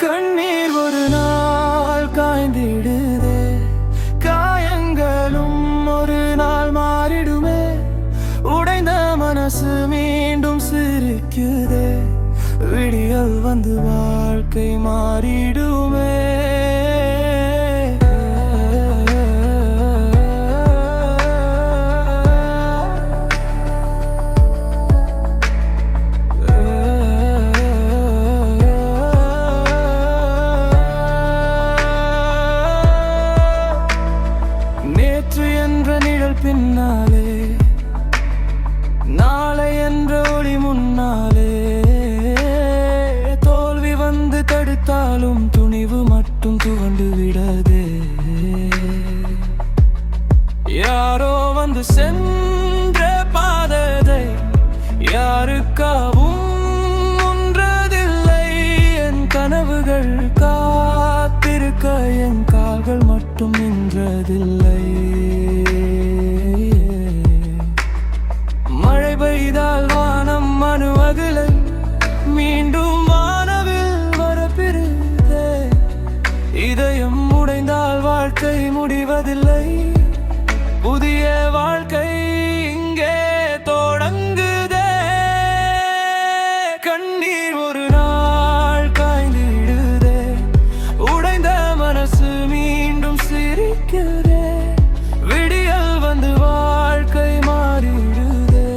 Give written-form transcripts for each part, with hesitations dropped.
கண்ணீர் ஒரு நாள் காய்ந்திடுதே, காயங்களும் ஒரு நாள் மாறிடுமே. உடைந்த மனசு மீண்டும் சிரிக்குதே, விடியல் வந்து வாழ்க்கை மாறிடுமே. நேற்று என்ற நிழல் பின்னாலே, நாளை என்ற ஒளி முன்னாலே, தோல்வி வந்து தடுத்தாலும் துணிவு மட்டும் துவண்டு விடாதே. யாரோ வந்து சென்ற பாதை யாருக்காவும் ஒன்றதில்லை. என் கனவுகள் காத்திருக்க என் கால்கள் மட்டும் நின்றதில்லை. மழை பெய்தால் வானம் மனுவகிலை, மீண்டும் வானவில் வரப்பிருந்தே. இதயம் உடைந்தால் வாழ்க்கை முடிவதில்லை, புதிய வாழ்க்கை இங்கே தொடங்குதே. கண்ணீர் ஒரு நாள் காய்ந்திடுதே, உடைந்த மனசு மீண்டும் சிரிக்குதே. விடியல் வந்து வாழ்க்கை மாறிடுதே.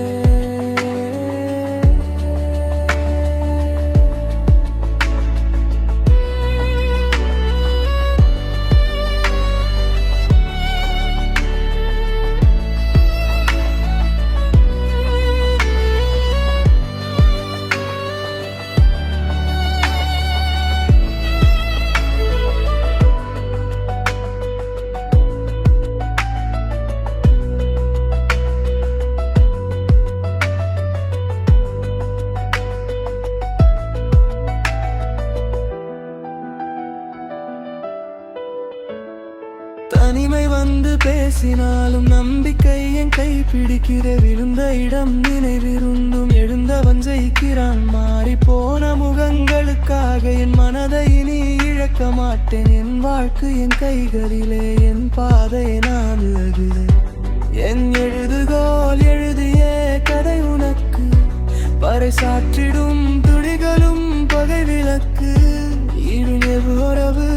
தனிமை வந்து பேசினாலும் நம்பிக்கை என் கை பிடிக்கிற. விழுந்த இடம் நினைவிருந்தும் எழுந்தவன் ஜெயிக்கிறான். மாறி போன முகங்களுக்காக என் மனதை இனி இழக்க மாட்டேன். என் வாழ்க்கை என் கைகளிலே, என் பாதை நான் எழுதுகிறேன். என் எழுதுகோல் எழுதிய கதை உனக்கு, பறைசாற்றிடும் துளிகளும் பகை விளக்கு. இருள் உறவு